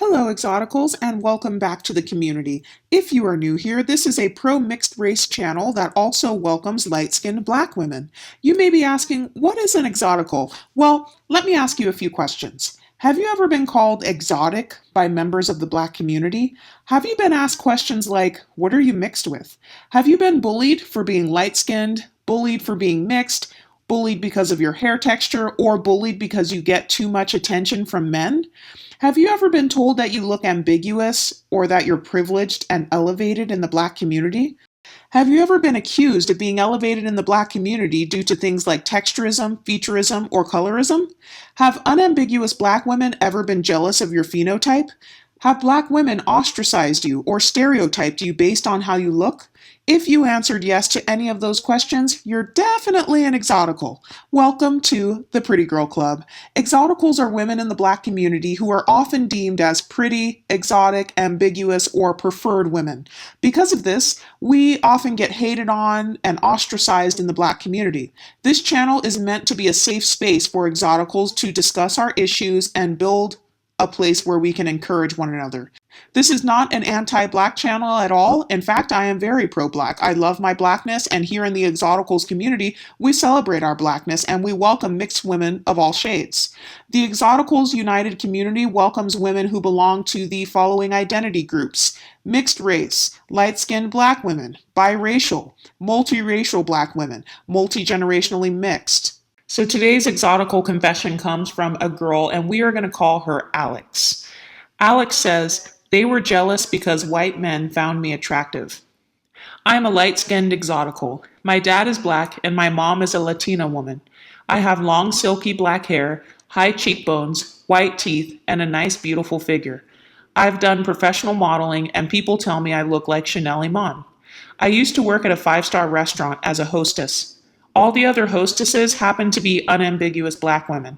Hello, Exoticals, and welcome back to the community. If you are new here, this is a pro-mixed race channel that also welcomes light-skinned black women. You may be asking, what is an exotical? Well, let me ask you a few questions. Have you ever been called exotic by members of the black community? Have you been asked questions like, what are you mixed with? Have you been bullied for being light-skinned, bullied for being mixed, bullied because of your hair texture, or bullied because you get too much attention from men? Have you ever been told that you look ambiguous or that you're privileged and elevated in the black community? Have you ever been accused of being elevated in the black community due to things like texturism, featureism, or colorism? Have unambiguous black women ever been jealous of your phenotype? Have black women ostracized you or stereotyped you based on how you look? If you answered yes to any of those questions, you're definitely an exotical. Welcome to the Pretty Girl Club. Exoticals are women in the black community who are often deemed as pretty, exotic, ambiguous, or preferred women. Because of this, we often get hated on and ostracized in the black community. This channel is meant to be a safe space for exoticals to discuss our issues and build a place where we can encourage one another. This is not an anti-black channel at all. In fact, I am very pro-black. I love my blackness, and here in the Exoticals community, we celebrate our blackness and we welcome mixed women of all shades. The Exoticals United community welcomes women who belong to the following identity groups: mixed race, light-skinned black women, biracial, multiracial black women, multi-generationally mixed. So today's exotical confession comes from a girl, and we are going to call her Alex. Alex says, they were jealous because white men found me attractive. I am a light-skinned exotical. My dad is black, and my mom is a Latina woman. I have long, silky black hair, high cheekbones, white teeth, and a nice, beautiful figure. I've done professional modeling, and people tell me I look like Chanel Iman. I used to work at a five-star restaurant as a hostess. All the other hostesses happened to be unambiguous black women.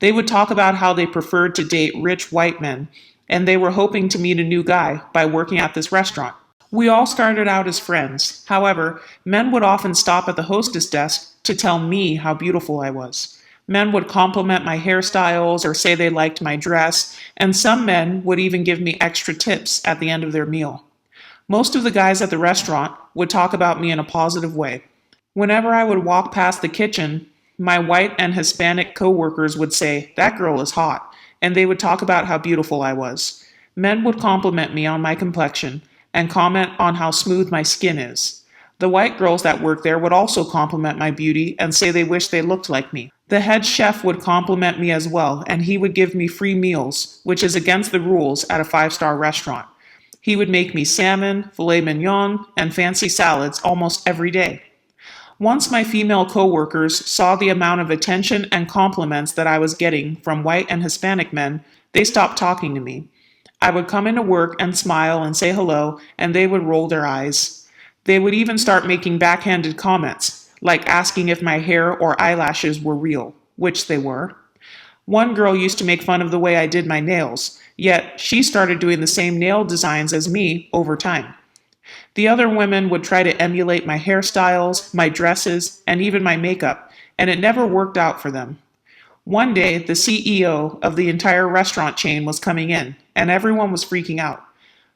They would talk about how they preferred to date rich white men, and they were hoping to meet a new guy by working at this restaurant. We all started out as friends. However, men would often stop at the hostess desk to tell me how beautiful I was. Men would compliment my hairstyles or say they liked my dress, and some men would even give me extra tips at the end of their meal. Most of the guys at the restaurant would talk about me in a positive way. Whenever I would walk past the kitchen, my white and Hispanic coworkers would say, "That girl is hot," and they would talk about how beautiful I was. Men would compliment me on my complexion and comment on how smooth my skin is. The white girls that worked there would also compliment my beauty and say they wished they looked like me. The head chef would compliment me as well, and he would give me free meals, which is against the rules at a five-star restaurant. He would make me salmon, filet mignon, and fancy salads almost every day. Once my female coworkers saw the amount of attention and compliments that I was getting from white and Hispanic men, they stopped talking to me. I would come into work and smile and say hello, and they would roll their eyes. They would even start making backhanded comments, like asking if my hair or eyelashes were real, which they were. One girl used to make fun of the way I did my nails, yet she started doing the same nail designs as me over time. The other women would try to emulate my hairstyles, my dresses, and even my makeup, and it never worked out for them. One day, the CEO of the entire restaurant chain was coming in, and everyone was freaking out.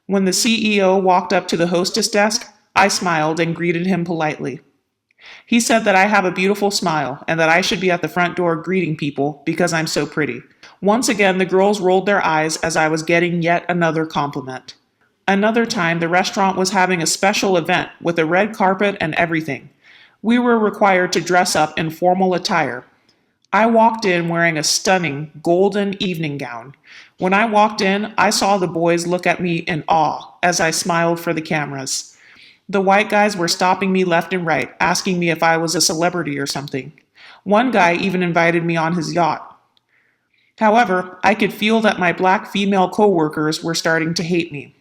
When the CEO walked up to the hostess desk, I smiled and greeted him politely. He said that I have a beautiful smile and that I should be at the front door greeting people because I'm so pretty. Once again, the girls rolled their eyes as I was getting yet another compliment. Another time, the restaurant was having a special event with a red carpet and everything. We were required to dress up in formal attire. I walked in wearing a stunning golden evening gown. When I walked in, I saw the boys look at me in awe as I smiled for the cameras. The white guys were stopping me left and right, asking me if I was a celebrity or something. One guy even invited me on his yacht. However, I could feel that my black female coworkers were starting to hate me.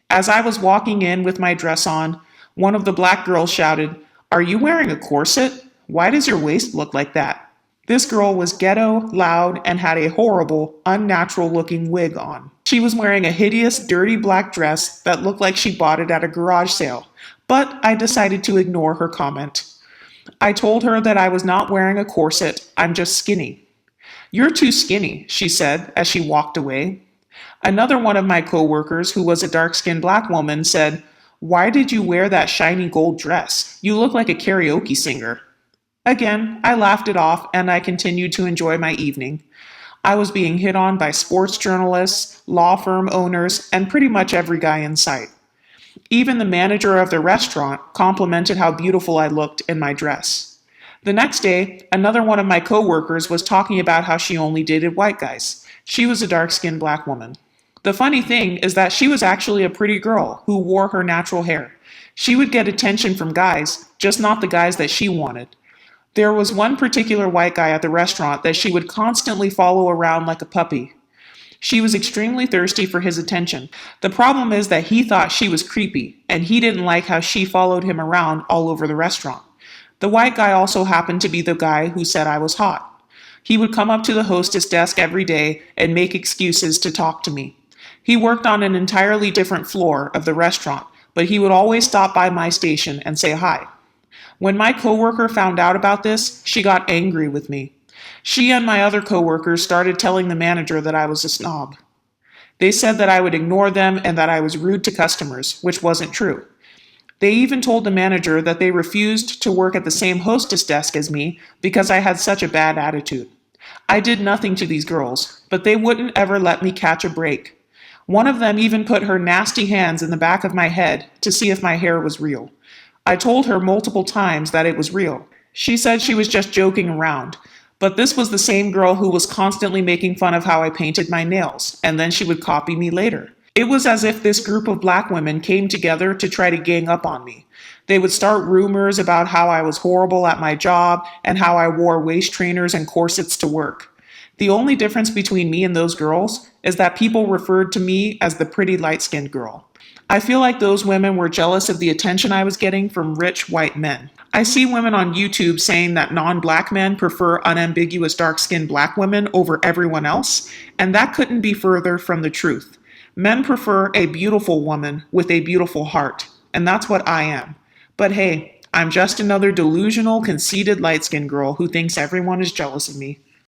As I was walking in with my dress on, one of the black girls shouted, "Are you wearing a corset? Why does your waist look like that?" This girl was ghetto, loud, and had a horrible, unnatural-looking wig on. She was wearing a hideous, dirty black dress that looked like she bought it at a garage sale, but I decided to ignore her comment. I told her that I was not wearing a corset, I'm just skinny. "You're too skinny," she said as she walked away. Another one of my coworkers, who was a dark-skinned black woman, said, "Why did you wear that shiny gold dress? You look like a karaoke singer." Again, I laughed it off and I continued to enjoy my evening. I was being hit on by sports journalists, law firm owners, and pretty much every guy in sight. Even the manager of the restaurant complimented how beautiful I looked in my dress. The next day, another one of my coworkers was talking about how she only dated white guys. She was a dark-skinned black woman. The funny thing is that she was actually a pretty girl who wore her natural hair. She would get attention from guys, just not the guys that she wanted. There was one particular white guy at the restaurant that she would constantly follow around like a puppy. She was extremely thirsty for his attention. The problem is that he thought she was creepy, and he didn't like how she followed him around all over the restaurant. The white guy also happened to be the guy who said I was hot. He would come up to the hostess desk every day and make excuses to talk to me. He worked on an entirely different floor of the restaurant, but he would always stop by my station and say hi. When my coworker found out about this, she got angry with me. She and my other coworkers started telling the manager that I was a snob. They said that I would ignore them and that I was rude to customers, which wasn't true. They even told the manager that they refused to work at the same hostess desk as me because I had such a bad attitude. I did nothing to these girls, but they wouldn't ever let me catch a break. One of them even put her nasty hands in the back of my head to see if my hair was real. I told her multiple times that it was real. She said she was just joking around, but this was the same girl who was constantly making fun of how I painted my nails, and then she would copy me later. It was as if this group of black women came together to try to gang up on me. They would start rumors about how I was horrible at my job and how I wore waist trainers and corsets to work. The only difference between me and those girls is that people referred to me as the pretty light-skinned girl. I feel like those women were jealous of the attention I was getting from rich white men. I see women on YouTube saying that non-black men prefer unambiguous dark-skinned black women over everyone else, and that couldn't be further from the truth. Men prefer a beautiful woman with a beautiful heart, and that's what I am. But hey, I'm just another delusional, conceited light-skinned girl who thinks everyone is jealous of me.